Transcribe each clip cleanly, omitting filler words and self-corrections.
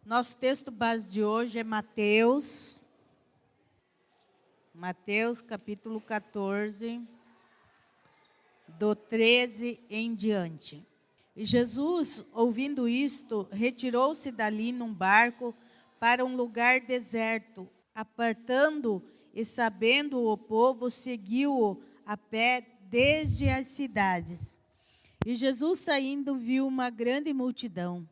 Nosso texto base de hoje é Mateus capítulo 14, do 13 em diante. E Jesus, ouvindo isto, retirou-se dali num barco para um lugar deserto, apartando e sabendo o povo, seguiu-o a pé desde as cidades. E Jesus, saindo, viu uma grande multidão,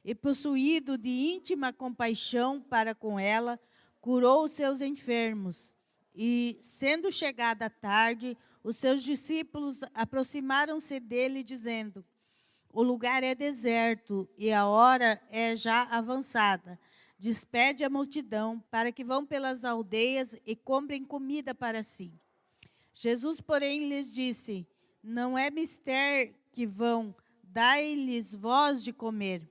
e possuído de íntima compaixão para com ela, curou os seus enfermos. E, sendo chegada a tarde, os seus discípulos aproximaram-se dele, dizendo: o lugar é deserto e a hora é já avançada. Despede a multidão para que vão pelas aldeias e comprem comida para si. Jesus, porém, lhes disse: não é mister que vão, dai-lhes vós de comer.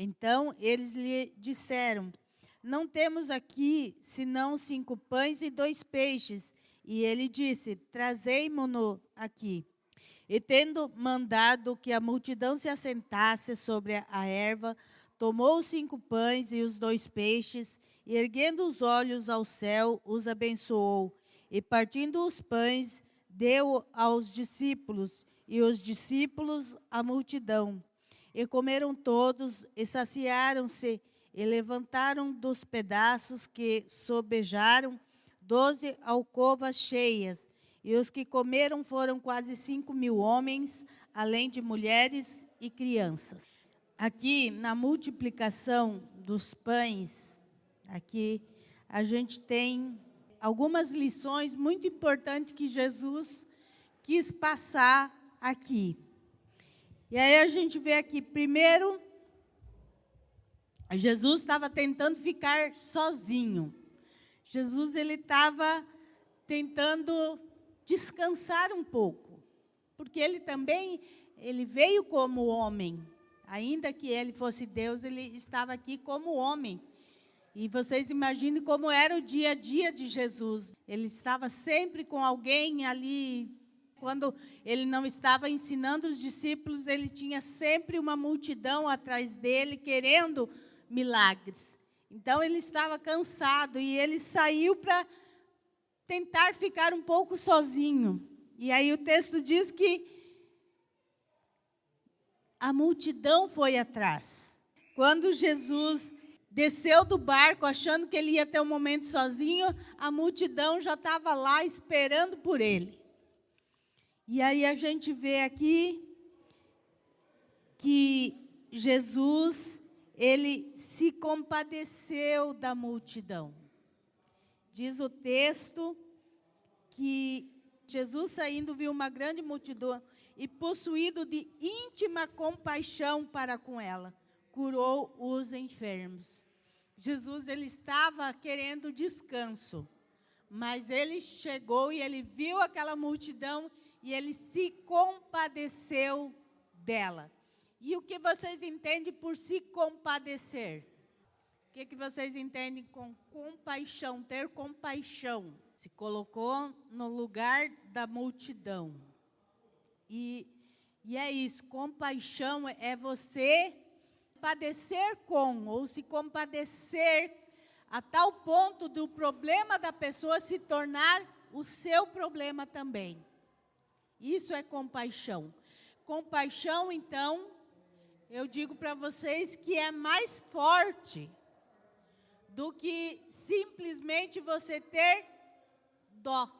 Então eles lhe disseram: não temos aqui senão 5 pães e 2 peixes. E ele disse: trazei-mo-no aqui. E tendo mandado que a multidão se assentasse sobre a erva, tomou os 5 pães e os 2 peixes, e erguendo os olhos ao céu, os abençoou. E partindo os pães, deu aos discípulos, e os discípulos à multidão. E comeram todos, e saciaram-se, e levantaram dos pedaços que sobejaram 12 alcovas cheias. E os que comeram foram quase 5.000 homens, além de mulheres e crianças. Aqui, na multiplicação dos pães, aqui a gente tem algumas lições muito importantes que Jesus quis passar aqui. E aí a gente vê aqui, primeiro, Jesus estava tentando ficar sozinho. Jesus, ele estava tentando descansar um pouco, porque ele também, ele veio como homem. Ainda que ele fosse Deus, ele estava aqui como homem. E vocês imaginem como era o dia a dia de Jesus. Ele estava sempre com alguém ali. Quando ele não estava ensinando os discípulos, ele tinha sempre uma multidão atrás dele, querendo milagres. Então, ele estava cansado e ele saiu para tentar ficar um pouco sozinho. E aí o texto diz que a multidão foi atrás. Quando Jesus desceu do barco, achando que ele ia ter um momento sozinho, a multidão já estava lá esperando por ele. E aí a gente vê aqui que Jesus, ele se compadeceu da multidão. Diz o texto que Jesus, saindo, viu uma grande multidão e, possuído de íntima compaixão para com ela, curou os enfermos. Jesus, ele estava querendo descanso, mas ele chegou e ele viu aquela multidão e ele se compadeceu dela. E o que vocês entendem por se compadecer? O que vocês entendem com compaixão, ter compaixão? Se colocou no lugar da multidão. E é isso, compaixão é você padecer com, ou se compadecer a tal ponto do problema da pessoa se tornar o seu problema também. Isso é compaixão. Compaixão, então, eu digo para vocês que é mais forte do que simplesmente você ter dó.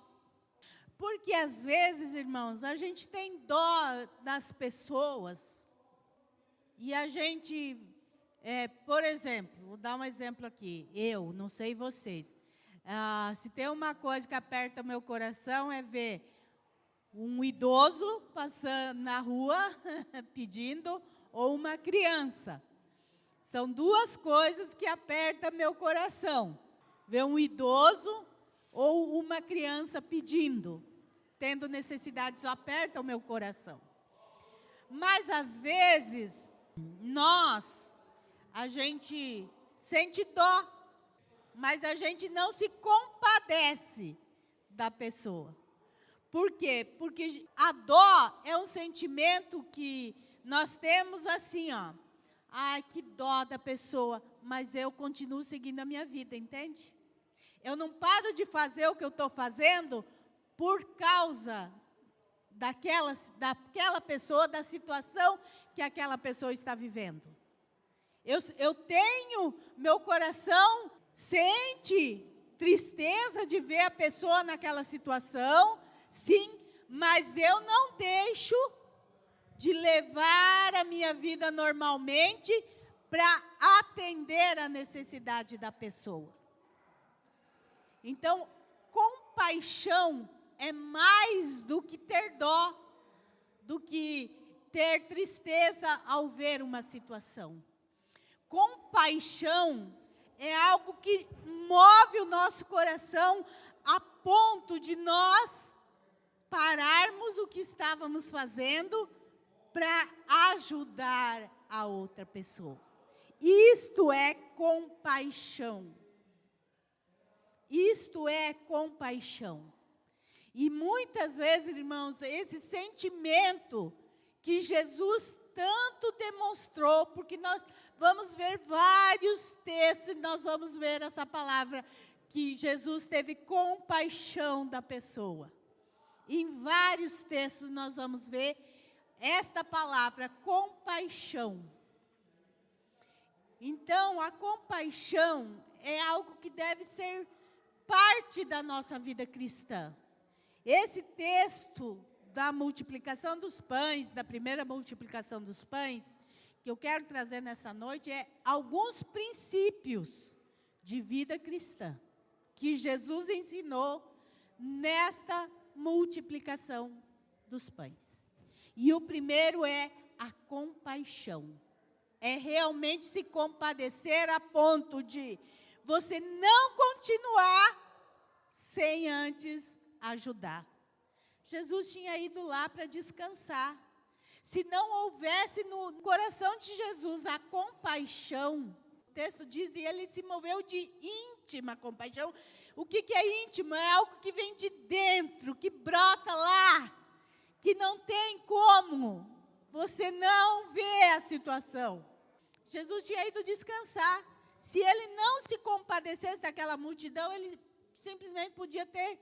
Porque às vezes, irmãos, a gente tem dó das pessoas e a gente, por exemplo, vou dar um exemplo aqui, eu, não sei vocês, se tem uma coisa que aperta meu coração é ver um idoso passando na rua pedindo ou uma criança. São 2 coisas que apertam meu coração. Ver um idoso ou uma criança pedindo, tendo necessidade, isso aperta o meu coração. Mas, às vezes, a gente sente dó, mas a gente não se compadece da pessoa. Por quê? Porque a dó é um sentimento que nós temos assim, ó. ai, que dó da pessoa, mas eu continuo seguindo a minha vida, entende? Eu não paro de fazer o que eu estou fazendo por causa daquela pessoa, da situação que aquela pessoa está vivendo. Eu tenho, meu coração sente tristeza de ver a pessoa naquela situação, sim, mas eu não deixo de levar a minha vida normalmente para atender a necessidade da pessoa. Então, compaixão é mais do que ter dó, do que ter tristeza ao ver uma situação. Compaixão é algo que move o nosso coração a ponto de nós pararmos o que estávamos fazendo para ajudar a outra pessoa. Isto é compaixão. Isto é compaixão. E muitas vezes, irmãos, esse sentimento que Jesus tanto demonstrou, porque nós vamos ver vários textos e nós vamos ver essa palavra, que Jesus teve compaixão da pessoa. Em vários textos nós vamos ver esta palavra, compaixão. Então, a compaixão é algo que deve ser parte da nossa vida cristã. Esse texto da multiplicação dos pães, da primeira multiplicação dos pães, que eu quero trazer nessa noite, é alguns princípios de vida cristã que Jesus ensinou nesta multiplicação dos pães. E o primeiro é a compaixão. É realmente se compadecer a ponto de você não continuar sem antes ajudar. Jesus tinha ido lá para descansar. Se não houvesse no coração de Jesus a compaixão, o texto diz, e ele se moveu de íntima compaixão. O que é íntimo? É algo que vem de dentro, que brota lá, que não tem como você não ver a situação. Jesus tinha ido descansar. Se ele não se compadecesse daquela multidão, ele simplesmente podia ter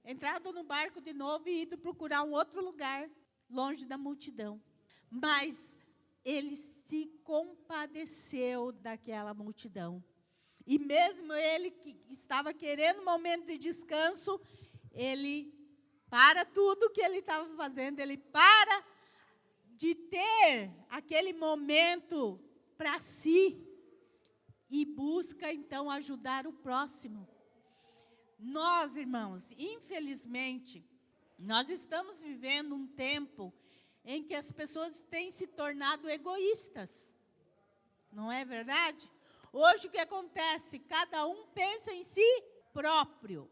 entrado no barco de novo e ido procurar um outro lugar, longe da multidão. Mas ele se compadeceu daquela multidão. E mesmo ele que estava querendo um momento de descanso, ele para tudo que ele estava fazendo, ele para de ter aquele momento para si e busca então ajudar o próximo. Nós, irmãos, infelizmente, nós estamos vivendo um tempo em que as pessoas têm se tornado egoístas. Não é verdade? Hoje o que acontece? Cada um pensa em si próprio.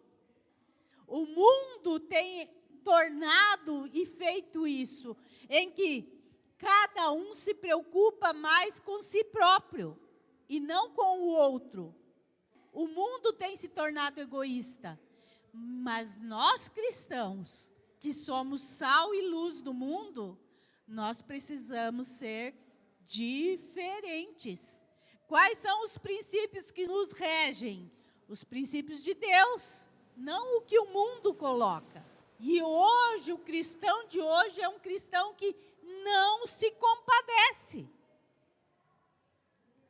O mundo tem tornado e feito isso, em que cada um se preocupa mais com si próprio e não com o outro. O mundo tem se tornado egoísta, mas nós cristãos, que somos sal e luz do mundo, nós precisamos ser diferentes. Quais são os princípios que nos regem? Os princípios de Deus, não o que o mundo coloca. E hoje, o cristão de hoje é um cristão que não se compadece.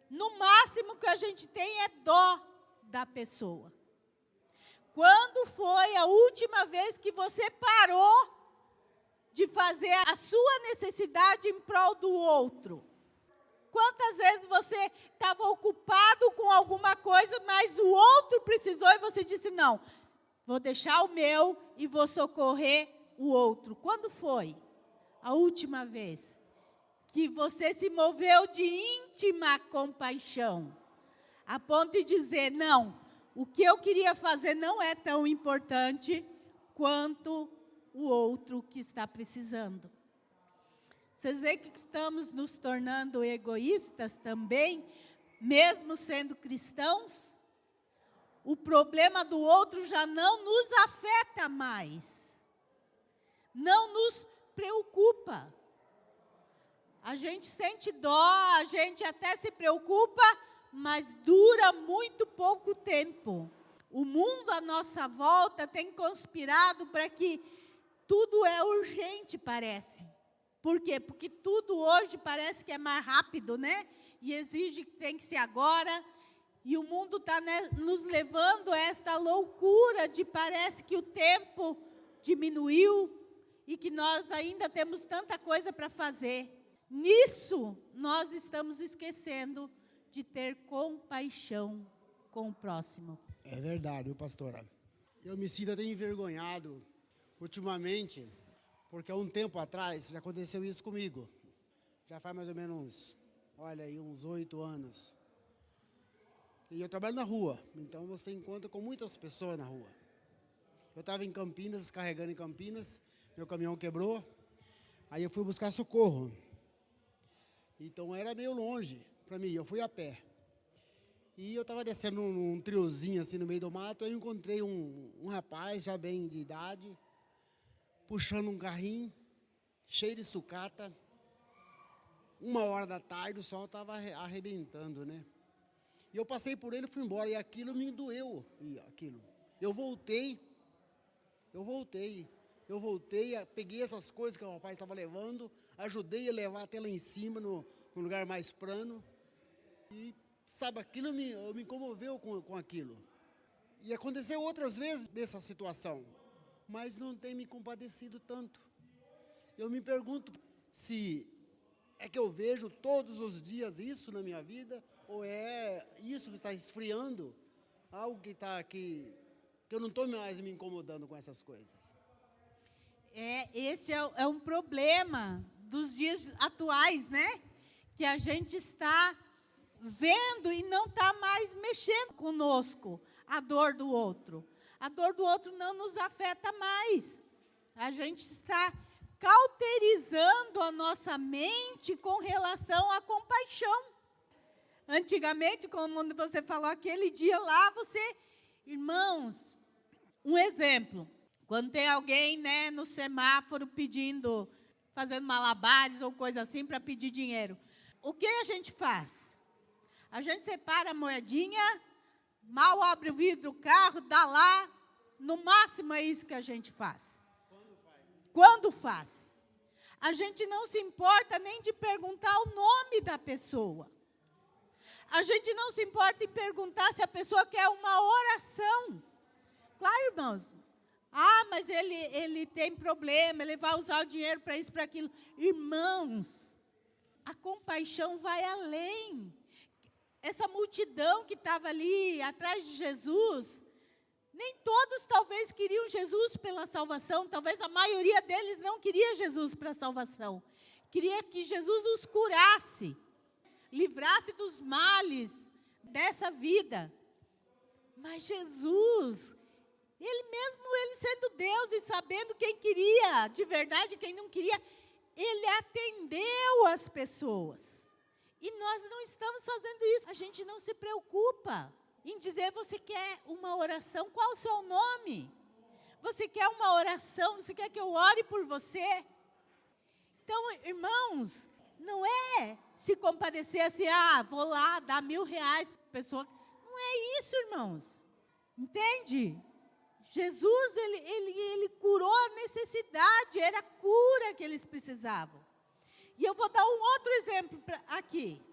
No máximo que a gente tem é dó da pessoa. Quando foi a última vez que você parou de fazer a sua necessidade em prol do outro? Quantas vezes você estava ocupado com alguma coisa, mas o outro precisou e você disse, não, vou deixar o meu e vou socorrer o outro. Quando foi a última vez que você se moveu de íntima compaixão, a ponto de dizer, não, o que eu queria fazer não é tão importante quanto o outro que está precisando? Vocês veem que estamos nos tornando egoístas também, mesmo sendo cristãos? O problema do outro já não nos afeta mais. Não nos preocupa. A gente sente dó, a gente até se preocupa, mas dura muito pouco tempo. O mundo à nossa volta tem conspirado para que tudo é urgente, parece. Por quê? Porque tudo hoje parece que é mais rápido, né? E exige que tem que ser agora. E o mundo está, né, nos levando a esta loucura de parece que o tempo diminuiu e que nós ainda temos tanta coisa para fazer. Nisso, nós estamos esquecendo de ter compaixão com o próximo. É verdade, pastora. Eu me sinto até envergonhado ultimamente, porque há um tempo atrás já aconteceu isso comigo. Já faz mais ou menos, olha aí, uns 8 anos. E eu trabalho na rua, então você encontra com muitas pessoas na rua. Eu estava em Campinas, carregando em Campinas, meu caminhão quebrou, aí eu fui buscar socorro. Então era meio longe para mim, eu fui a pé. E eu estava descendo num triozinho assim no meio do mato, eu encontrei um rapaz já bem de idade, puxando um carrinho, cheio de sucata. 1h da tarde, o sol estava arrebentando, né? E eu passei por ele e fui embora, e aquilo me doeu, Eu voltei, peguei essas coisas que o rapaz estava levando, ajudei a levar até lá em cima, no lugar mais plano. E, sabe, aquilo me comoveu com aquilo. E aconteceu outras vezes dessa situação, mas não tem me compadecido tanto. Eu me pergunto se é que eu vejo todos os dias isso na minha vida, ou é isso que está esfriando, algo que está aqui, que eu não estou mais me incomodando com essas coisas. Esse é um problema dos dias atuais, né? Que a gente está vendo e não está mais mexendo conosco a dor do outro. A dor do outro não nos afeta mais. A gente está cauterizando a nossa mente com relação à compaixão. Antigamente, como você falou aquele dia lá, irmãos, um exemplo, quando tem alguém, né, no semáforo fazendo malabares ou coisa assim para pedir dinheiro, o que a gente faz? A gente separa a moedinha, mal abre o vidro do carro, dá lá, no máximo é isso que a gente faz. Quando faz? A gente não se importa nem de perguntar o nome da pessoa. A gente não se importa em perguntar se a pessoa quer uma oração. Claro, irmãos. Mas ele tem problema, ele vai usar o dinheiro para isso, para aquilo. Irmãos, a compaixão vai além. Essa multidão que estava ali atrás de Jesus, nem todos talvez queriam Jesus pela salvação, talvez a maioria deles não queria Jesus para a salvação. Queria que Jesus os curasse, livrasse dos males dessa vida. Mas Jesus, ele sendo Deus e sabendo quem queria de verdade e quem não queria, ele atendeu as pessoas. E nós não estamos fazendo isso. A gente não se preocupa em dizer: você quer uma oração? Qual o seu nome? Você quer uma oração? Você quer que eu ore por você? Então, irmãos, não é se compadecer assim: vou lá dar R$1.000 para a pessoa. Não é isso, irmãos. Entende? Jesus, ele curou a necessidade, era a cura que eles precisavam. E eu vou dar um outro exemplo aqui.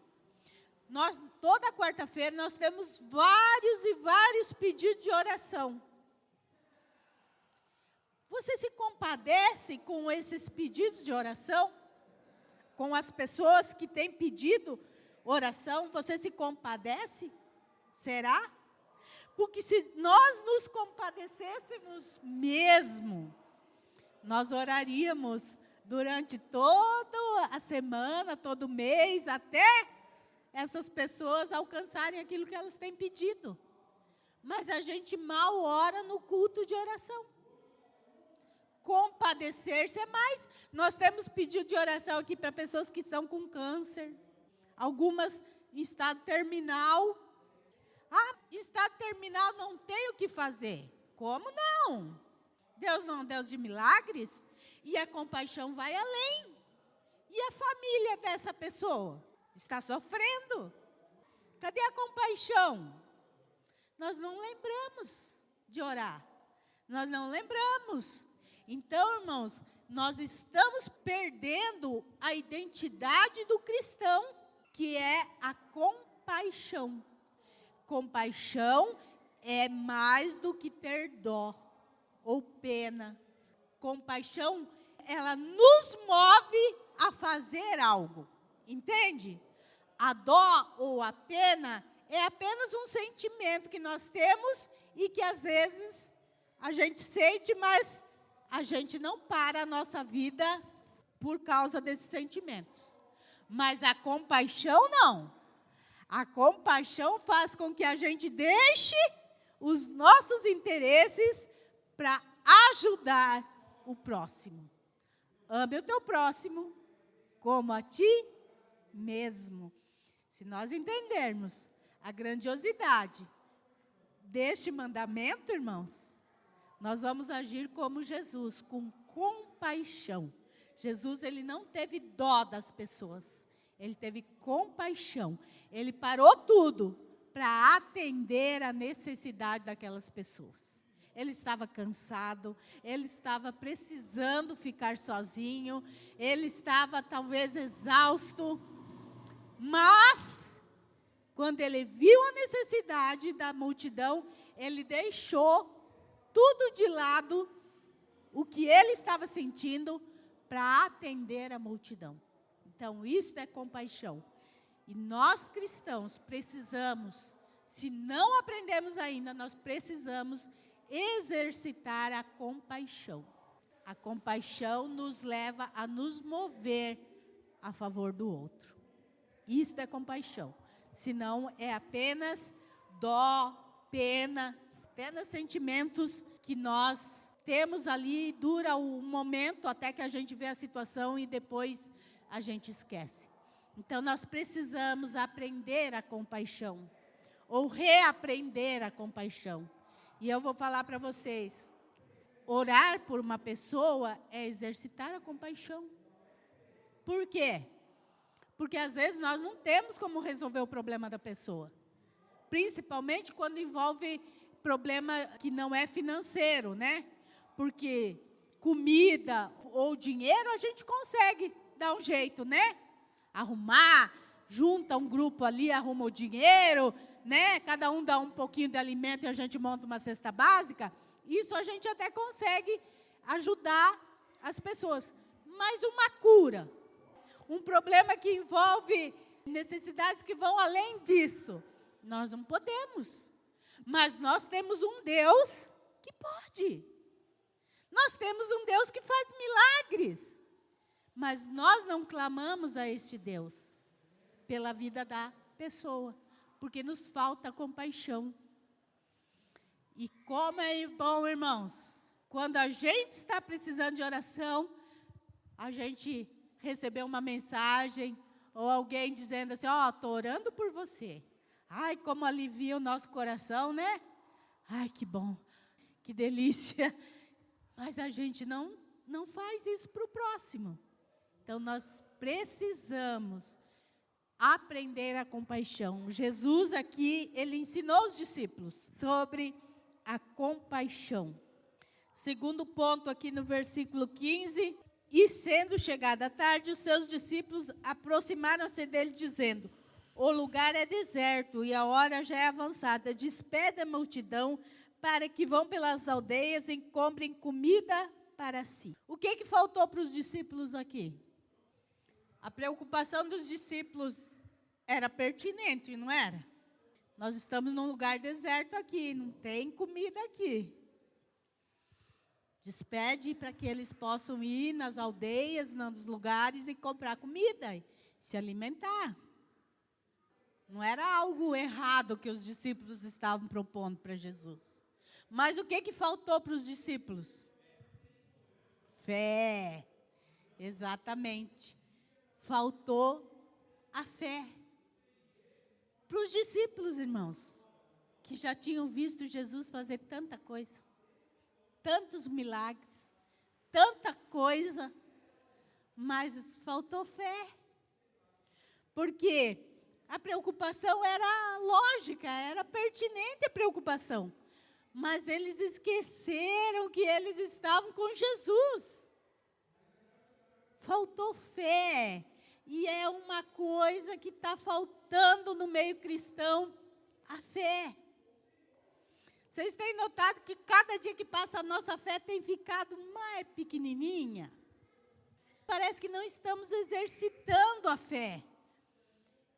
Toda quarta-feira, nós temos vários e vários pedidos de oração. Você se compadece com esses pedidos de oração? Com as pessoas que têm pedido oração, você se compadece? Será? Porque se nós nos compadecêssemos mesmo, nós oraríamos durante toda a semana, todo mês, até essas pessoas alcançarem aquilo que elas têm pedido. Mas a gente mal ora no culto de oração. Compadecer-se é mais. Nós temos pedido de oração aqui para pessoas que estão com câncer, algumas em estado terminal. Em estado terminal não tem o que fazer. Como não? Deus não é um Deus de milagres? E a compaixão vai além. E a família dessa pessoa está sofrendo. Cadê a compaixão? Nós não lembramos de orar. Nós não lembramos. Então, irmãos, nós estamos perdendo a identidade do cristão, que é a compaixão. Compaixão é mais do que ter dó ou pena. Compaixão, ela nos move a fazer algo. Entende? A dó ou a pena é apenas um sentimento que nós temos e que às vezes a gente sente, mas a gente não para a nossa vida por causa desses sentimentos. Mas a compaixão não. A compaixão faz com que a gente deixe os nossos interesses para ajudar o próximo. Ame o teu próximo como a ti mesmo. Se nós entendermos a grandiosidade deste mandamento, irmãos, nós vamos agir como Jesus, com compaixão. Jesus, ele não teve dó das pessoas, ele teve compaixão. Ele parou tudo para atender a necessidade daquelas pessoas. Ele estava cansado, ele estava precisando ficar sozinho, ele estava talvez exausto, mas quando ele viu a necessidade da multidão, ele deixou tudo de lado, o que ele estava sentindo, para atender a multidão. Então, isso é compaixão. E nós cristãos precisamos, se não aprendemos ainda, nós precisamos exercitar a compaixão. A compaixão nos leva a nos mover a favor do outro. Isso é compaixão. Senão é apenas dó, pena, apenas sentimentos que nós temos ali, dura um momento até que a gente vê a situação e depois a gente esquece. Então nós precisamos aprender a compaixão, ou reaprender a compaixão. E eu vou falar para vocês, orar por uma pessoa é exercitar a compaixão. Por quê? Porque às vezes nós não temos como resolver o problema da pessoa. Principalmente quando envolve problema que não é financeiro, né? Porque comida ou dinheiro a gente consegue dar um jeito, né? Arrumar, junta um grupo ali, arruma o dinheiro, né? Cada um dá um pouquinho de alimento e a gente monta uma cesta básica. Isso a gente até consegue ajudar as pessoas. Mas uma cura, um problema que envolve necessidades que vão além disso, nós não podemos. Mas nós temos um Deus que pode. Nós temos um Deus que faz milagres. Mas nós não clamamos a este Deus pela vida da pessoa, porque nos falta compaixão. E como é bom, irmãos, quando a gente está precisando de oração, a gente recebeu uma mensagem, ou alguém dizendo assim, estou orando por você. Ai, como alivia o nosso coração, né? Ai, que bom, que delícia. Mas a gente não faz isso para o próximo. Então, nós precisamos aprender a compaixão. Jesus aqui, ele ensinou os discípulos sobre a compaixão. Segundo ponto aqui no versículo 15, e sendo chegada a tarde, os seus discípulos aproximaram-se dele dizendo, o lugar é deserto e a hora já é avançada, despede a multidão para que vão pelas aldeias e comprem comida para si. O que faltou para os discípulos aqui? A preocupação dos discípulos era pertinente, não era? Nós estamos num lugar deserto aqui, não tem comida aqui. Despede para que eles possam ir nas aldeias, nos lugares e comprar comida, e se alimentar. Não era algo errado que os discípulos estavam propondo para Jesus. Mas o que faltou para os discípulos? Fé. Exatamente. Faltou a fé. Para os discípulos, irmãos, que já tinham visto Jesus fazer tanta coisa, tantos milagres, tanta coisa, mas faltou fé. Porque a preocupação era lógica, era pertinente a preocupação. Mas eles esqueceram que eles estavam com Jesus. Faltou fé. E é uma coisa que está faltando no meio cristão, a fé. Vocês têm notado que cada dia que passa a nossa fé tem ficado mais pequenininha? Parece que não estamos exercitando a fé.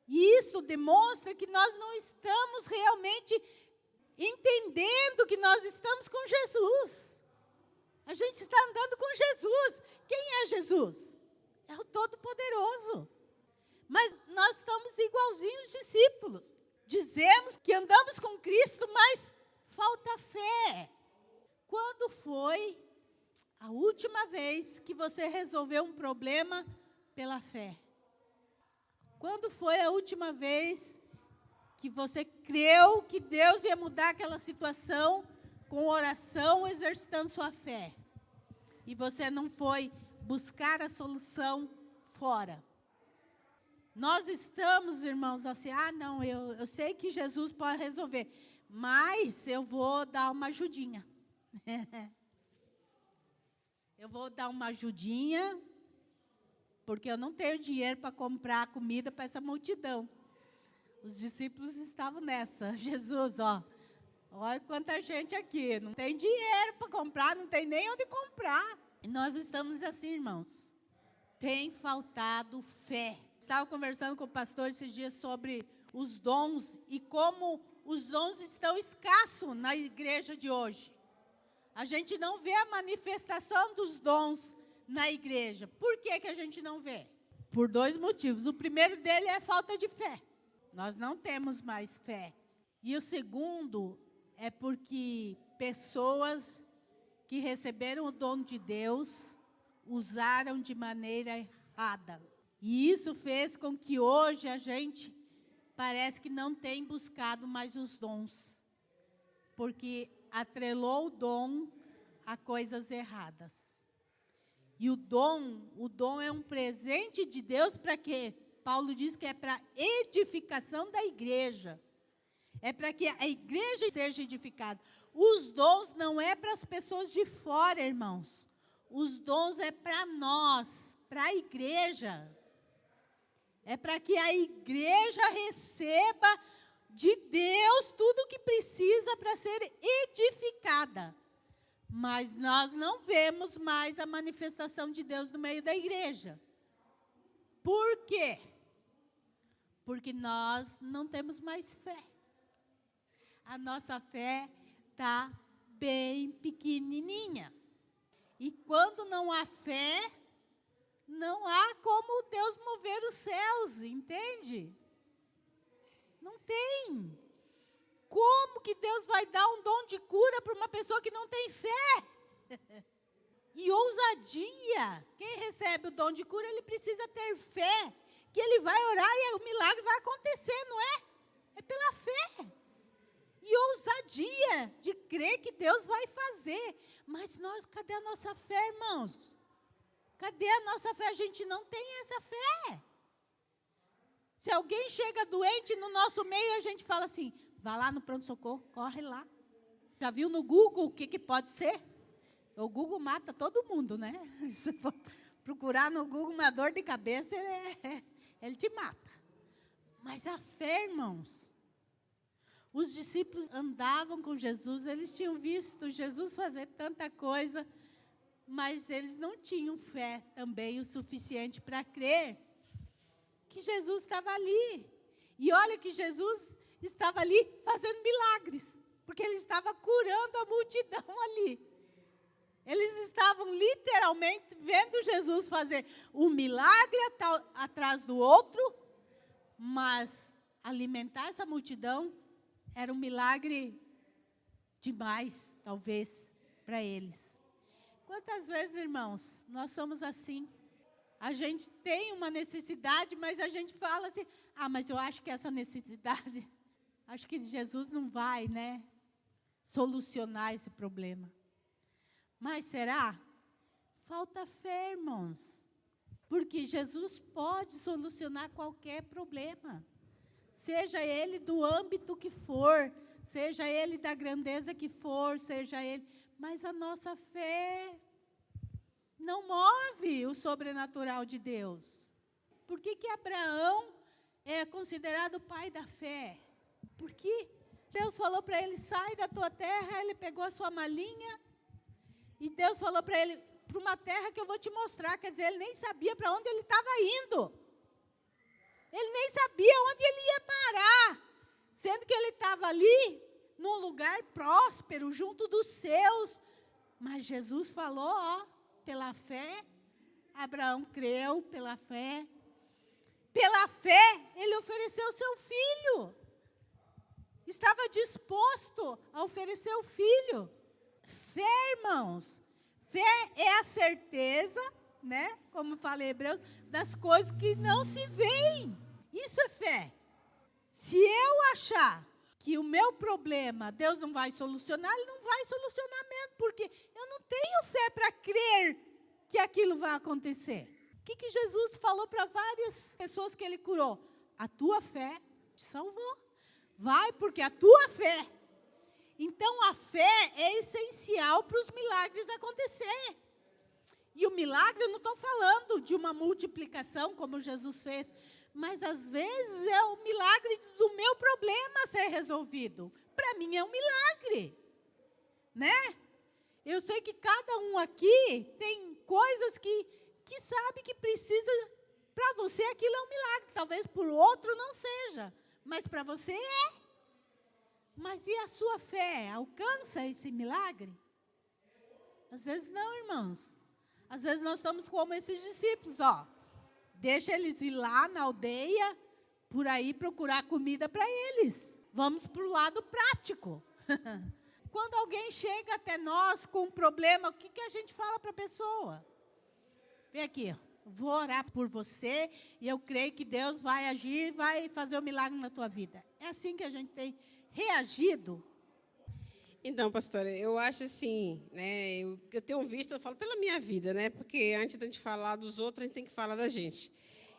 E isso demonstra que nós não estamos realmente entendendo que nós estamos com Jesus. A gente está andando com Jesus. Quem é Jesus? É o Todo-Poderoso. Mas nós estamos igualzinhos os discípulos. Dizemos que andamos com Cristo, mas falta fé. Quando foi a última vez que você resolveu um problema pela fé? Quando foi a última vez que você creu que Deus ia mudar aquela situação com oração, exercitando sua fé? E você não foi buscar a solução fora? Nós estamos, irmãos, assim, não, eu sei que Jesus pode resolver, mas eu vou dar uma ajudinha. Eu vou dar uma ajudinha, porque eu não tenho dinheiro para comprar comida para essa multidão. Os discípulos estavam nessa. Jesus, olha quanta gente aqui, não tem dinheiro para comprar, não tem nem onde comprar. E nós estamos assim, irmãos. Tem faltado fé. Estava conversando com o pastor esses dias sobre os dons e como os dons estão escassos na igreja de hoje. A gente não vê a manifestação dos dons na igreja. Por que a gente não vê? Por 2 motivos. O primeiro dele é a falta de fé. Nós não temos mais fé. E o segundo é porque pessoas que receberam o dom de Deus usaram de maneira errada. E isso fez com que hoje a gente parece que não tem buscado mais os dons. Porque atrelou o dom a coisas erradas. E o dom é um presente de Deus para quê? Paulo diz que é para edificação da igreja. É para que a igreja seja edificada. Os dons não é para as pessoas de fora, irmãos. Os dons é para nós, para a igreja. É para que a igreja receba de Deus tudo o que precisa para ser edificada. Mas nós não vemos mais a manifestação de Deus no meio da igreja. Por quê? Porque nós não temos mais fé. A nossa fé está bem pequenininha. E quando não há fé, não há como Deus mover os céus, entende? Não tem. Como que Deus vai dar um dom de cura para uma pessoa que não tem fé? E ousadia. Quem recebe o dom de cura, ele precisa ter fé. Que ele vai orar e o milagre vai acontecer, não é? É pela fé. E ousadia de crer que Deus vai fazer. Mas nós, cadê a nossa fé, irmãos? Cadê a nossa fé? A gente não tem essa fé. Se alguém chega doente no nosso meio, a gente fala assim, vá lá no pronto-socorro, corre lá. Já viu no Google o que pode ser? O Google mata todo mundo, né? Se for procurar no Google uma dor de cabeça, ele te mata. Mas a fé, irmãos, os discípulos andavam com Jesus, eles tinham visto Jesus fazer tanta coisa, mas eles não tinham fé também o suficiente para crer que Jesus estava ali. E olha que Jesus estava ali fazendo milagres, porque ele estava curando a multidão ali. Eles estavam literalmente vendo Jesus fazer um milagre atrás do outro, mas alimentar essa multidão era um milagre demais, talvez, para eles. Quantas vezes, irmãos, nós somos assim? A gente tem uma necessidade, mas a gente fala assim, mas eu acho que essa necessidade, acho que Jesus não vai, né, solucionar esse problema. Mas será? Falta fé, irmãos. Porque Jesus pode solucionar qualquer problema. Seja ele do âmbito que for, seja ele da grandeza que for, seja ele... Mas a nossa fé não move o sobrenatural de Deus. Por que Abraão é considerado o pai da fé? Porque Deus falou para ele, sai da tua terra, ele pegou a sua malinha, e Deus falou para ele, para uma terra que eu vou te mostrar. Quer dizer, ele nem sabia para onde ele estava indo. Ele nem sabia onde ele ia parar. Sendo que ele estava ali, num lugar próspero, junto dos seus. Mas Jesus falou, pela fé, Abraão creu, pela fé. Pela fé, ele ofereceu o seu filho. Estava disposto a oferecer o filho. Fé, irmãos, fé é a certeza, né? Como fala em Hebreus, das coisas que não se veem. Isso é fé. Se eu achar que o meu problema Deus não vai solucionar, Ele não vai solucionar mesmo, porque eu não tenho fé para crer que aquilo vai acontecer. O que Jesus falou para várias pessoas que Ele curou? A tua fé te salvou. Vai, porque a tua fé. Então, a fé é essencial para os milagres acontecer. E o milagre, eu não estou falando de uma multiplicação, como Jesus fez, mas, às vezes, é o milagre do meu problema ser resolvido. Para mim, é um milagre. Né? Eu sei que cada um aqui tem coisas que sabe que precisa. Para você, aquilo é um milagre. Talvez por outro não seja, mas para você é. Mas e a sua fé? Alcança esse milagre? Às vezes não, irmãos. Às vezes nós estamos como esses discípulos, Deixa eles ir lá na aldeia, por aí procurar comida para eles. Vamos para o lado prático. Quando alguém chega até nós com um problema, o que a gente fala para a pessoa? Vem aqui, vou orar por você e eu creio que Deus vai agir, vai fazer um milagre na tua vida. É assim que a gente tem reagido? Então, pastora, eu acho assim, né, eu tenho visto, eu falo pela minha vida, né, porque antes de a gente falar dos outros, a gente tem que falar da gente.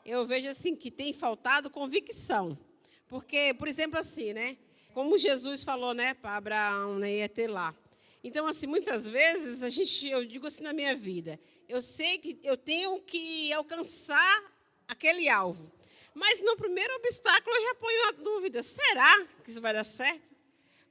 Eu vejo assim que tem faltado convicção, porque, por exemplo, assim, né, como Jesus falou, né, para Abraão, né, ia ter lá. Então, assim, muitas vezes eu digo assim na minha vida, eu sei que eu tenho que alcançar aquele alvo, mas no primeiro obstáculo eu já ponho a dúvida, será que isso vai dar certo?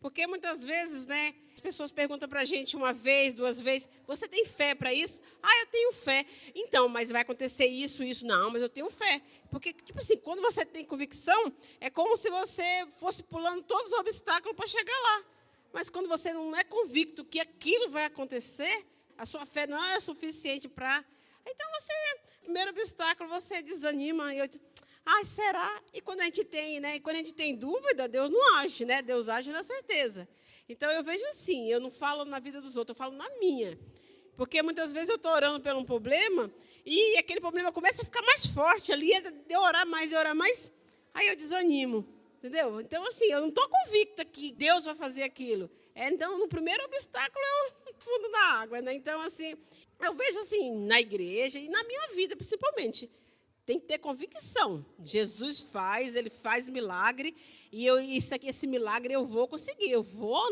Porque muitas vezes, né, as pessoas perguntam para a gente uma vez, duas vezes, você tem fé para isso? Eu tenho fé. Então, mas vai acontecer isso, isso. Não, mas eu tenho fé. Porque, tipo assim, quando você tem convicção, é como se você fosse pulando todos os obstáculos para chegar lá. Mas quando você não é convicto que aquilo vai acontecer, a sua fé não é suficiente para... Então, primeiro obstáculo, você desanima. E eu digo, será? E quando a gente tem, né? E quando a gente tem dúvida, Deus não age, né? Deus age na certeza. Então, eu vejo assim, eu não falo na vida dos outros, eu falo na minha. Porque muitas vezes eu estou orando por um problema e aquele problema começa a ficar mais forte ali, de orar mais, aí eu desanimo, entendeu? Então, assim, eu não estou convicta que Deus vai fazer aquilo. Então, no primeiro obstáculo é o fundo da água, né? Então, assim, eu vejo assim, na igreja e na minha vida, principalmente, tem que ter convicção. Jesus faz, Ele faz milagre, e esse milagre eu vou conseguir, eu vou,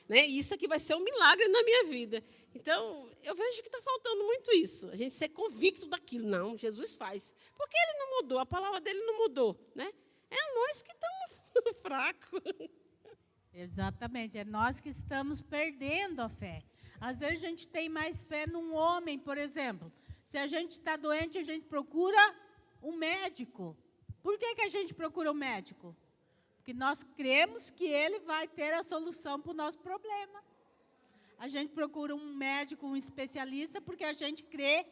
né? Isso aqui vai ser um milagre na minha vida. Então, eu vejo que está faltando muito isso, a gente ser convicto daquilo. Não, Jesus faz. Porque Ele não mudou, a palavra dEle não mudou, né? É nós que estamos fracos. Exatamente, é nós que estamos perdendo a fé. Às vezes a gente tem mais fé num homem, por exemplo. Se a gente está doente, a gente procura um médico. Por que a gente procura um médico? Porque nós cremos que ele vai ter a solução para o nosso problema. A gente procura um médico, um especialista, porque a gente crê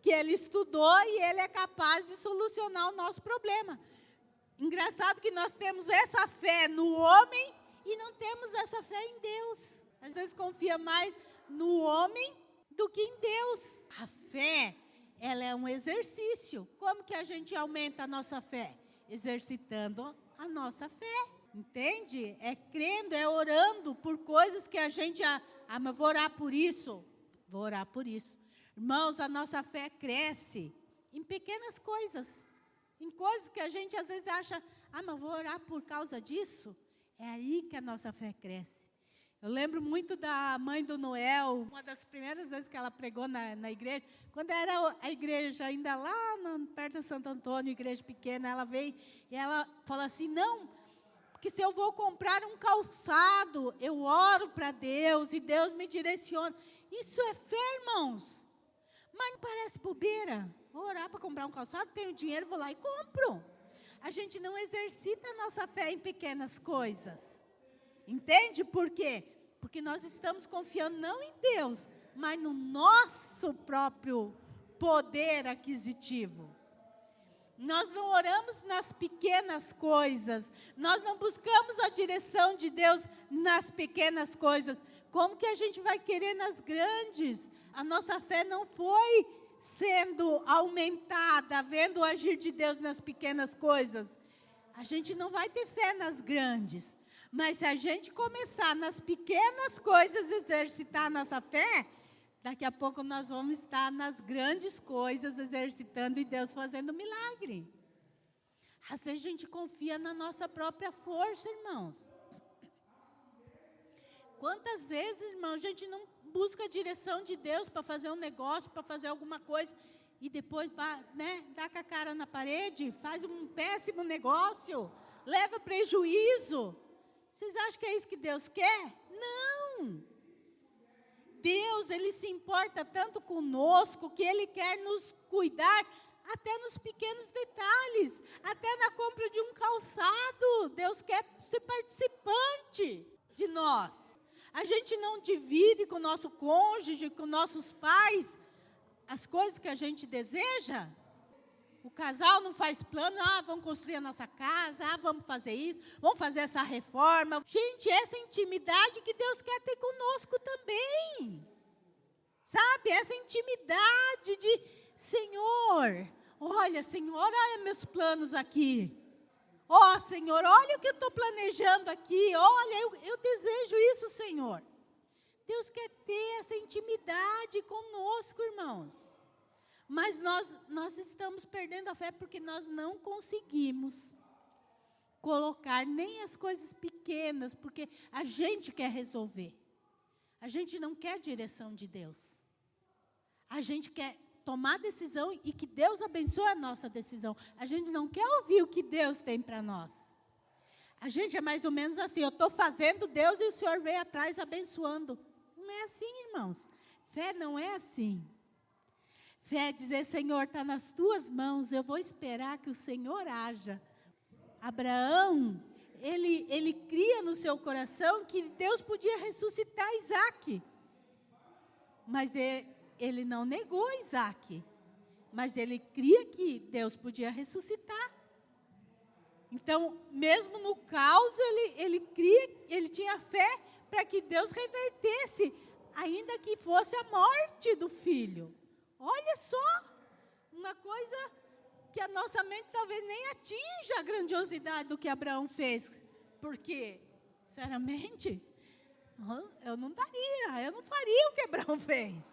que ele estudou e ele é capaz de solucionar o nosso problema. Engraçado que nós temos essa fé no homem e não temos essa fé em Deus. Às vezes confia mais no homem do que em Deus. A fé, ela é um exercício. Como que a gente aumenta a nossa fé? Exercitando a nossa fé, entende? É crendo, é orando por coisas que a gente... mas vou orar por isso. Vou orar por isso. Irmãos, a nossa fé cresce em pequenas coisas. Em coisas que a gente às vezes acha, mas eu vou orar por causa disso. É aí que a nossa fé cresce. Eu lembro muito da mãe do Noel, uma das primeiras vezes que ela pregou na igreja, quando era a igreja ainda lá perto de Santo Antônio, igreja pequena, ela veio e ela falou assim, não, porque se eu vou comprar um calçado, eu oro para Deus e Deus me direciona. Isso é fé, irmãos. Mas não parece bobeira? Vou orar para comprar um calçado, tenho dinheiro, vou lá e compro. A gente não exercita a nossa fé em pequenas coisas. Entende por quê? Porque nós estamos confiando não em Deus, mas no nosso próprio poder aquisitivo. Nós não oramos nas pequenas coisas, nós não buscamos a direção de Deus nas pequenas coisas. Como que a gente vai querer nas grandes? A nossa fé não foi sendo aumentada, vendo o agir de Deus nas pequenas coisas. A gente não vai ter fé nas grandes. Mas se a gente começar nas pequenas coisas, exercitar a nossa fé, daqui a pouco nós vamos estar nas grandes coisas, exercitando e Deus fazendo milagre. Às vezes a gente confia na nossa própria força, irmãos. Quantas vezes, irmãos, a gente não busca a direção de Deus para fazer um negócio, para fazer alguma coisa, e depois dá com a cara na parede, faz um péssimo negócio, leva prejuízo. Vocês acham que é isso que Deus quer? Não! Deus, Ele se importa tanto conosco, que Ele quer nos cuidar até nos pequenos detalhes, até na compra de um calçado. Deus quer ser participante de nós. A gente não divide com o nosso cônjuge, com nossos pais, as coisas que a gente deseja. O casal não faz plano, vamos construir a nossa casa, vamos fazer isso, vamos fazer essa reforma. Gente, essa intimidade que Deus quer ter conosco também. Sabe, essa intimidade de, Senhor, olha meus planos aqui. Senhor, olha o que eu estou planejando aqui, olha, eu desejo isso, Senhor. Deus quer ter essa intimidade conosco, irmãos. Mas nós estamos perdendo a fé porque nós não conseguimos colocar nem as coisas pequenas, porque a gente quer resolver. A gente não quer a direção de Deus. A gente quer tomar decisão e que Deus abençoe a nossa decisão. A gente não quer ouvir o que Deus tem para nós. A gente é mais ou menos assim, eu estou fazendo Deus e o Senhor vem atrás abençoando. Não é assim, irmãos. Fé não é assim. Fé é dizer, Senhor, está nas tuas mãos, eu vou esperar que o Senhor haja. Abraão, ele cria no seu coração que Deus podia ressuscitar Isaac. Mas ele não negou Isaac. Mas ele cria que Deus podia ressuscitar. Então, mesmo no caos, ele tinha fé para que Deus revertesse, ainda que fosse a morte do filho. Olha só, uma coisa que a nossa mente talvez nem atinja a grandiosidade do que Abraão fez. Porque, sinceramente, eu não faria o que Abraão fez.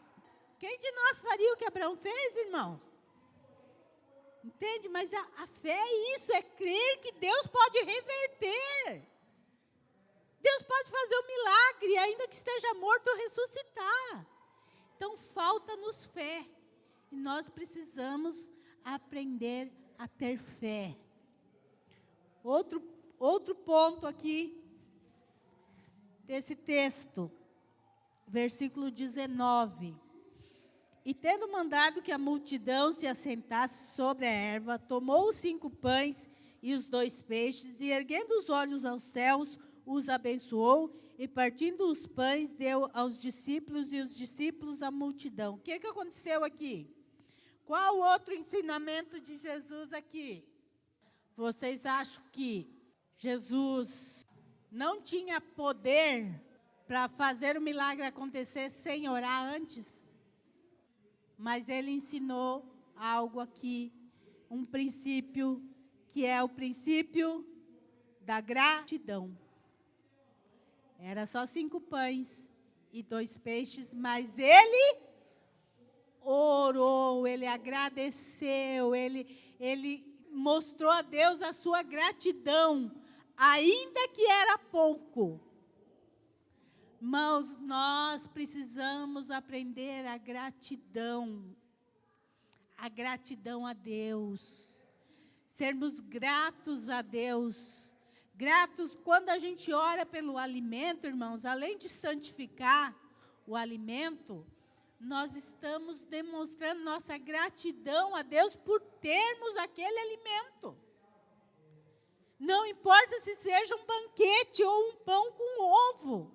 Quem de nós faria o que Abraão fez, irmãos? Entende? Mas a fé é isso, é crer que Deus pode reverter. Deus pode fazer um milagre, ainda que esteja morto, ressuscitar. Então, falta-nos fé. E nós precisamos aprender a ter fé. Outro ponto aqui, desse texto, versículo 19. E tendo mandado que a multidão se assentasse sobre a erva, tomou os 5 pães e os 2 peixes, e erguendo os olhos aos céus, os abençoou, e partindo os pães, deu aos discípulos, e os discípulos à multidão. O que aconteceu aqui? Qual outro ensinamento de Jesus aqui? Vocês acham que Jesus não tinha poder para fazer o milagre acontecer sem orar antes? Mas ele ensinou algo aqui, um princípio, que é o princípio da gratidão. Era só 5 pães e 2 peixes, mas ele orou, ele agradeceu, ele mostrou a Deus a sua gratidão, ainda que era pouco. Irmãos, nós precisamos aprender a gratidão a Deus, sermos gratos a Deus. Gratos quando a gente ora pelo alimento, irmãos, além de santificar o alimento, nós estamos demonstrando nossa gratidão a Deus por termos aquele alimento. Não importa se seja um banquete ou um pão com ovo.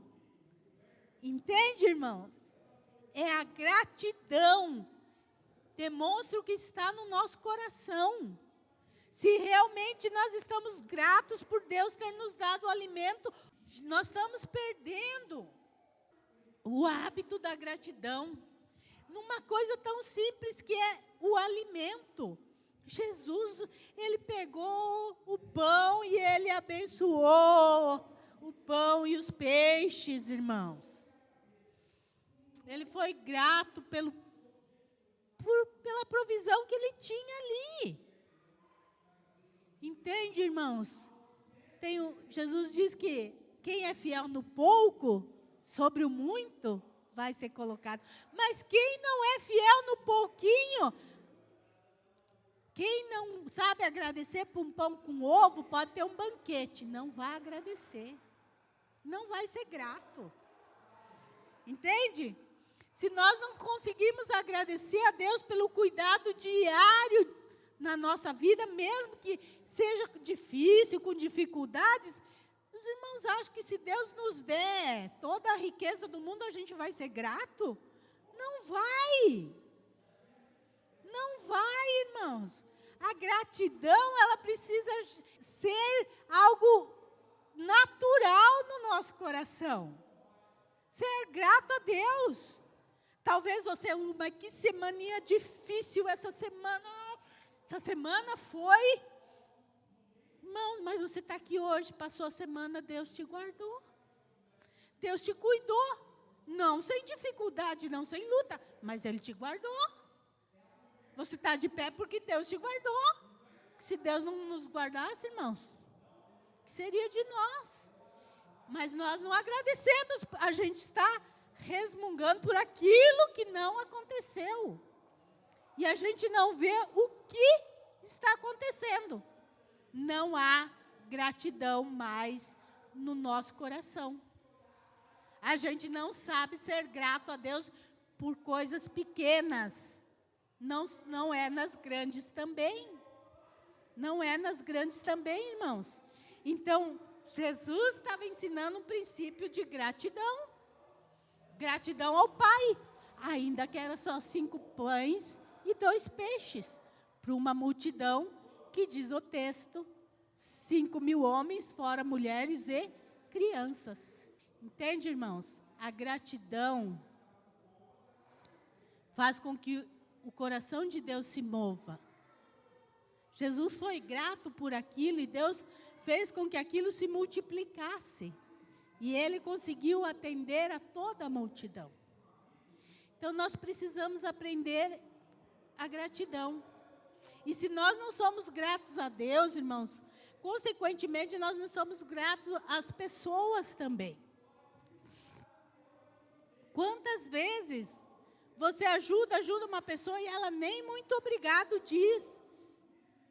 Entende, irmãos? É a gratidão. Demonstra o que está no nosso coração. Se realmente nós estamos gratos por Deus ter nos dado o alimento, nós estamos perdendo o hábito da gratidão. Numa coisa tão simples que é o alimento. Jesus, ele pegou o pão e ele abençoou o pão e os peixes, irmãos. Ele foi grato pela provisão que ele tinha ali. Entende, irmãos? Jesus diz que quem é fiel no pouco, sobre o muito, vai ser colocado. Mas quem não é fiel no pouquinho, quem não sabe agradecer por um pão com ovo, pode ter um banquete, não vai agradecer. Não vai ser grato. Entende? Se nós não conseguimos agradecer a Deus pelo cuidado diário na nossa vida, mesmo que seja difícil, com dificuldades, os irmãos acham que se Deus nos der toda a riqueza do mundo, a gente vai ser grato? Não vai. Não vai, irmãos. A gratidão, ela precisa ser algo natural no nosso coração. Ser grato a Deus. Talvez você, mas que semaninha difícil essa semana. Essa semana foi. Irmãos, mas você está aqui hoje, passou a semana, Deus te guardou. Deus te cuidou. Não sem dificuldade, não sem luta, mas Ele te guardou. Você está de pé porque Deus te guardou. Se Deus não nos guardasse, irmãos, o que seria de nós? Mas nós não agradecemos, a gente está resmungando por aquilo que não aconteceu. E a gente não vê o que está acontecendo. Não há gratidão mais no nosso coração. A gente não sabe ser grato a Deus por coisas pequenas. Não é nas grandes também. Não é nas grandes também, irmãos. Então, Jesus estava ensinando um princípio de gratidão. Gratidão ao Pai. Ainda que eram só 5 pães e 2 peixes. Para uma multidão que diz o texto, 5.000 homens, fora mulheres e crianças. Entende, irmãos? A gratidão faz com que o coração de Deus se mova. Jesus foi grato por aquilo e Deus fez com que aquilo se multiplicasse. E Ele conseguiu atender a toda a multidão. Então, nós precisamos aprender a gratidão. E se nós não somos gratos a Deus, irmãos, consequentemente, nós não somos gratos às pessoas também. Quantas vezes você ajuda uma pessoa e ela nem muito obrigado diz?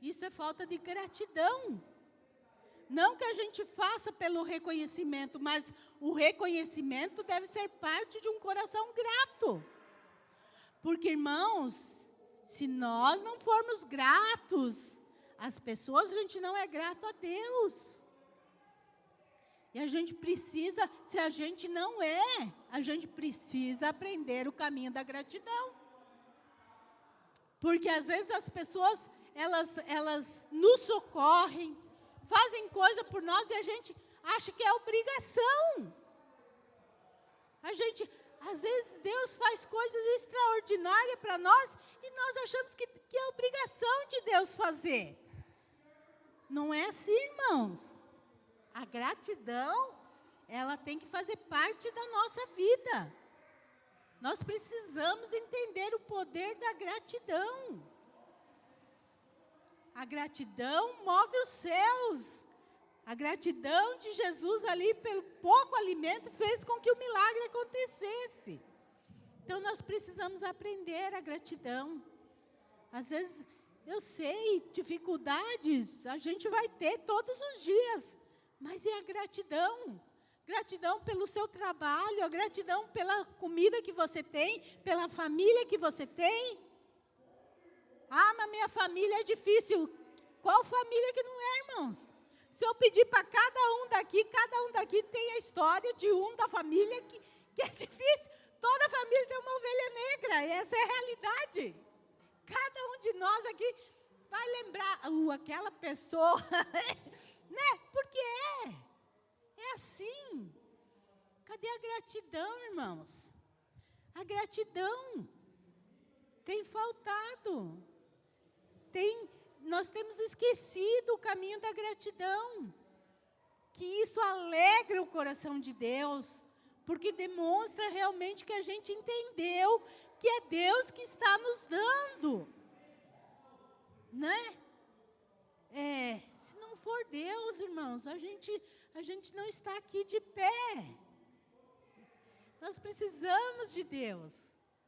Isso é falta de gratidão. Não que a gente faça pelo reconhecimento, mas o reconhecimento deve ser parte de um coração grato. Porque, irmãos, se nós não formos gratos às pessoas, a gente não é grato a Deus. E a gente precisa, se a gente não é, a gente precisa aprender o caminho da gratidão. Porque às vezes as pessoas, elas nos socorrem, fazem coisa por nós e a gente acha que é obrigação. Às vezes Deus faz coisas extraordinárias para nós e nós achamos que é obrigação de Deus fazer. Não é assim, irmãos. A gratidão, ela tem que fazer parte da nossa vida. Nós precisamos entender o poder da gratidão. A gratidão move os céus. A gratidão de Jesus ali pelo pouco alimento fez com que o milagre acontecesse. Então nós precisamos aprender a gratidão. Às vezes, eu sei, dificuldades a gente vai ter todos os dias. Mas e a gratidão? Gratidão pelo seu trabalho, a gratidão pela comida que você tem, pela família que você tem. Ah, mas minha família é difícil. Qual família que não é, irmãos? Se eu pedir para cada um daqui tem a história de um da família que é difícil. Toda família tem uma ovelha negra, e essa é a realidade. Cada um de nós aqui vai lembrar, aquela pessoa, né? Porque é assim. Cadê a gratidão, irmãos? A gratidão tem faltado. Nós temos esquecido o caminho da gratidão. Que isso alegra o coração de Deus, porque demonstra realmente que a gente entendeu que é Deus que está nos dando. Né? Se não for Deus, irmãos, a gente não está aqui de pé. Nós precisamos de Deus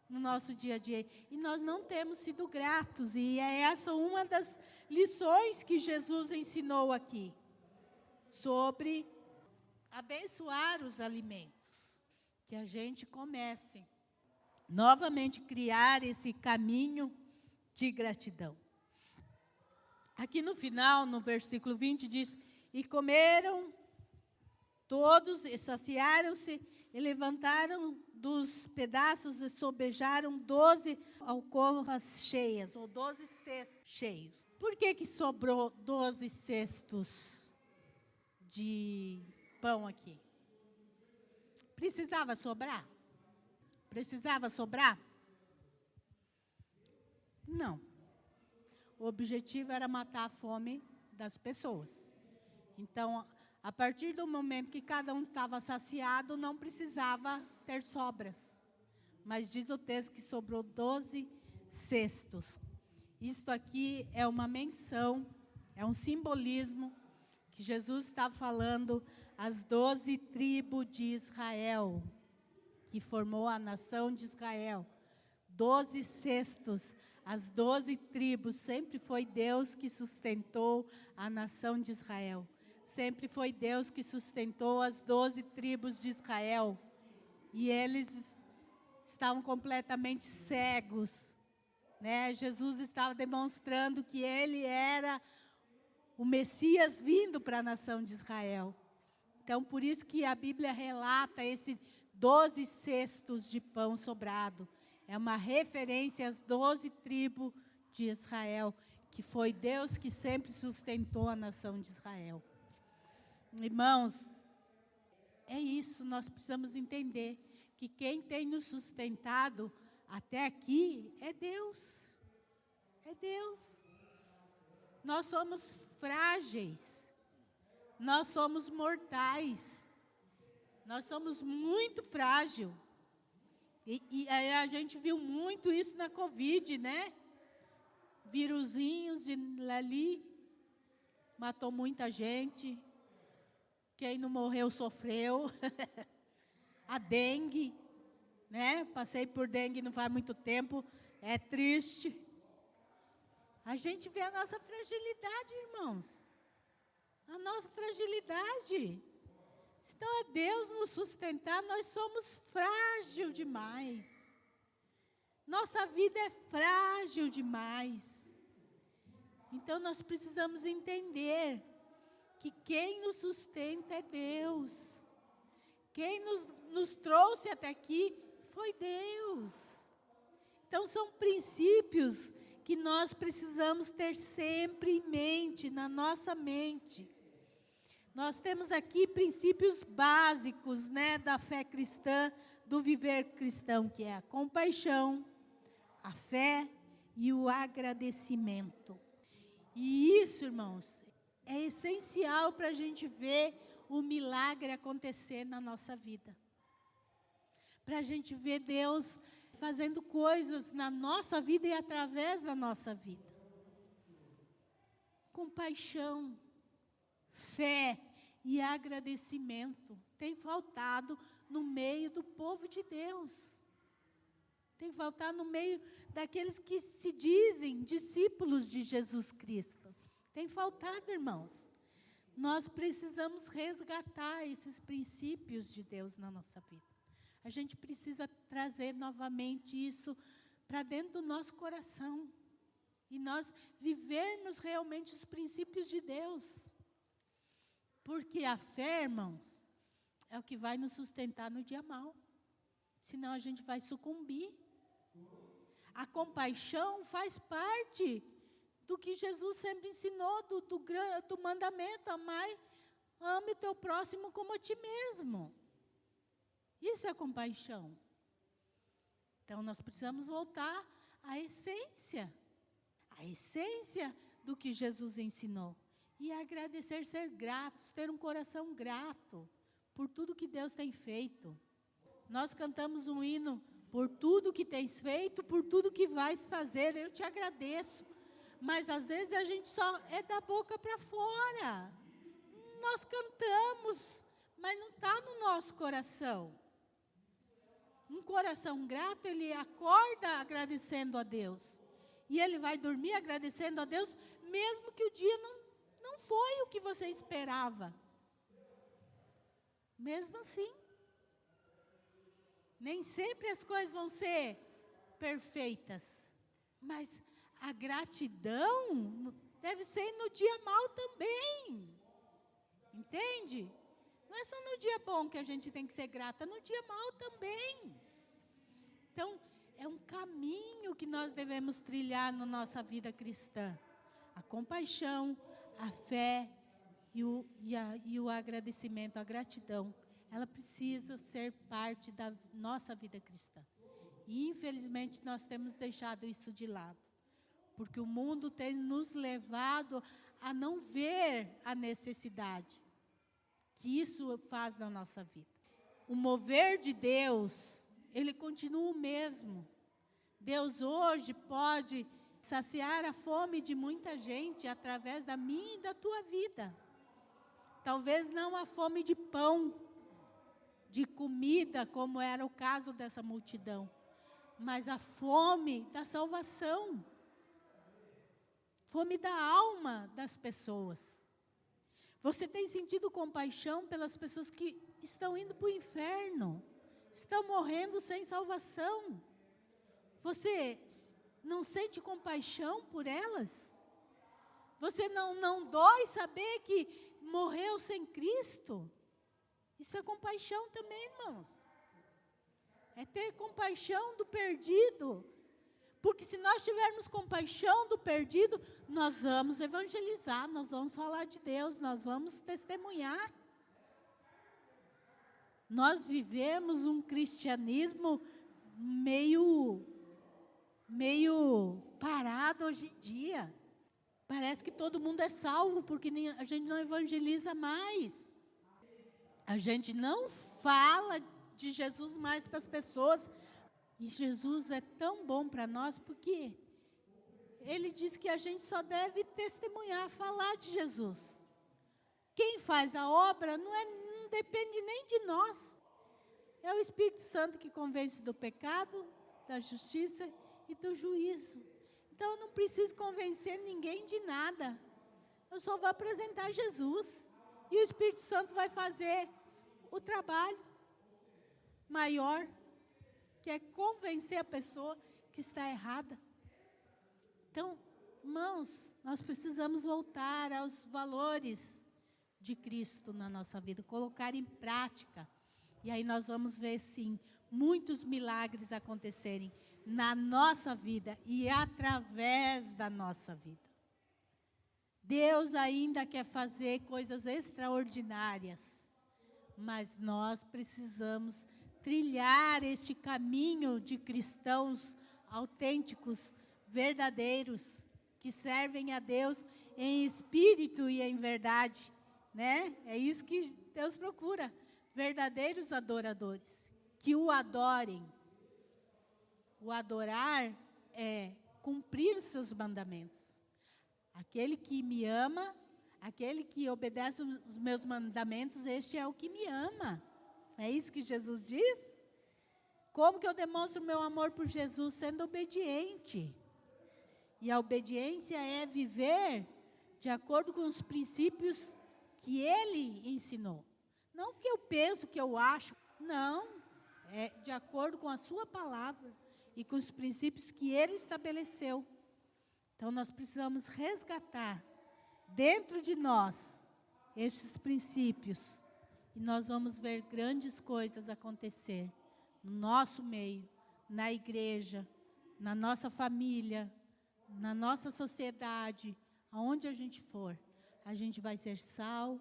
no nosso dia a dia. E nós não temos sido gratos. E é essa uma das lições que Jesus ensinou aqui. Sobre abençoar os alimentos. Que a gente comece novamente criar esse caminho de gratidão. Aqui no final, no versículo 20, diz: e comeram todos, e saciaram-se, e levantaram dos pedaços e sobejaram 12 alcovas cheias, ou 12 cestos cheios. Por que sobrou 12 cestos de pão aqui? Precisava sobrar? Precisava sobrar? Não. O objetivo era matar a fome das pessoas. Então, a partir do momento que cada um estava saciado, não precisava ter sobras. Mas diz o texto que sobrou 12 cestos. Isto aqui é uma menção, é um simbolismo que Jesus está falando às 12 tribos de Israel, que formou a nação de Israel. 12 cestos, as 12 tribos, sempre foi Deus que sustentou a nação de Israel. Sempre foi Deus que sustentou as 12 tribos de Israel. E eles estavam completamente cegos, né? Jesus estava demonstrando que ele era o Messias vindo para a nação de Israel. Então, por isso que a Bíblia relata esses 12 cestos de pão sobrado. É uma referência às 12 tribos de Israel, que foi Deus que sempre sustentou a nação de Israel. Irmãos, é isso, nós precisamos entender que quem tem nos sustentado até aqui é Deus. É Deus. Nós somos frágeis. Nós somos mortais. Nós somos muito frágeis. E a gente viu muito isso na Covid, né? Vírusinhos ali, matou muita gente. Quem não morreu sofreu. A dengue, né? Passei por dengue não faz muito tempo, é triste. A gente vê a nossa fragilidade, irmãos. A nossa fragilidade. Se não é Deus nos sustentar, nós somos frágil demais. Nossa vida é frágil demais. Então nós precisamos entender que quem nos sustenta é Deus. Quem nos trouxe até aqui foi Deus. Então são princípios que nós precisamos ter sempre em mente, na nossa mente. Nós temos aqui princípios básicos, né, da fé cristã, do viver cristão, que é a compaixão, a fé e o agradecimento. E isso, irmãos, é essencial para a gente ver o milagre acontecer na nossa vida. para a gente ver Deus fazendo coisas na nossa vida e através da nossa vida. Compaixão, fé e agradecimento tem faltado no meio do povo de Deus. Tem faltado no meio daqueles que se dizem discípulos de Jesus Cristo. Tem faltado, irmãos. Nós precisamos resgatar esses princípios de Deus na nossa vida. A gente precisa trazer novamente isso para dentro do nosso coração. E nós vivermos realmente os princípios de Deus. Porque a fé, irmãos, é o que vai nos sustentar no dia mau. Senão a gente vai sucumbir. A compaixão faz parte do que Jesus sempre ensinou, do mandamento, ame o teu próximo como a ti mesmo. Isso é compaixão. Então, nós precisamos voltar à essência do que Jesus ensinou. E agradecer, ser gratos, ter um coração grato por tudo que Deus tem feito. Nós cantamos um hino, por tudo que tens feito, por tudo que vais fazer, eu te agradeço. Mas às vezes a gente só é da boca para fora. Nós cantamos, mas não está no nosso coração. Um coração grato, ele acorda agradecendo a Deus. E ele vai dormir agradecendo a Deus, mesmo que o dia não foi o que você esperava. Mesmo assim. Nem sempre as coisas vão ser perfeitas. Mas a gratidão deve ser no dia mau também. Entende? Não é só no dia bom que a gente tem que ser grata, no dia mau também. Então, é um caminho que nós devemos trilhar na nossa vida cristã. A compaixão, a fé e o agradecimento, a gratidão, ela precisa ser parte da nossa vida cristã. E, infelizmente, nós temos deixado isso de lado. Porque o mundo tem nos levado a não ver a necessidade que isso faz na nossa vida. O mover de Deus, ele continua o mesmo. Deus hoje pode saciar a fome de muita gente através da minha e da tua vida. Talvez não a fome de pão, de comida, como era o caso dessa multidão, mas a fome da salvação, fome da alma das pessoas. Você tem sentido compaixão pelas pessoas que estão indo para o inferno, estão morrendo sem salvação? Você não sente compaixão por elas? Você não dói saber que morreu sem Cristo? Isso é compaixão também, irmãos. É ter compaixão do perdido. Porque se nós tivermos compaixão do perdido, nós vamos evangelizar, nós vamos falar de Deus, nós vamos testemunhar. Nós vivemos um cristianismo meio parado hoje em dia. Parece que todo mundo é salvo, porque a gente não evangeliza mais. A gente não fala de Jesus mais para as pessoas. E Jesus é tão bom para nós, porque Ele diz que a gente só deve testemunhar, falar de Jesus. Quem faz a obra não depende nem de nós. É o Espírito Santo que convence do pecado, da justiça e do juízo. Então, eu não preciso convencer ninguém de nada. Eu só vou apresentar Jesus. E o Espírito Santo vai fazer o trabalho maior, que é convencer a pessoa que está errada. Então, irmãos, nós precisamos voltar aos valores de Cristo na nossa vida, colocar em prática. E aí nós vamos ver, sim, muitos milagres acontecerem na nossa vida e através da nossa vida. Deus ainda quer fazer coisas extraordinárias, mas nós precisamos trilhar este caminho de cristãos autênticos, verdadeiros, que servem a Deus em espírito e em verdade, né? É isso que Deus procura, verdadeiros adoradores, que o adorem. O adorar é cumprir os seus mandamentos. Aquele que me ama, aquele que obedece os meus mandamentos, este é o que me ama. É isso que Jesus diz? Como que eu demonstro meu amor por Jesus? Sendo obediente. E a obediência é viver de acordo com os princípios que Ele ensinou. Não o que eu penso, o que eu acho. Não. É de acordo com a sua palavra e com os princípios que Ele estabeleceu. Então, nós precisamos resgatar dentro de nós estes princípios. E nós vamos ver grandes coisas acontecer no nosso meio, na igreja, na nossa família, na nossa sociedade, aonde a gente for. A gente vai ser sal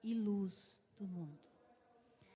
e luz do mundo.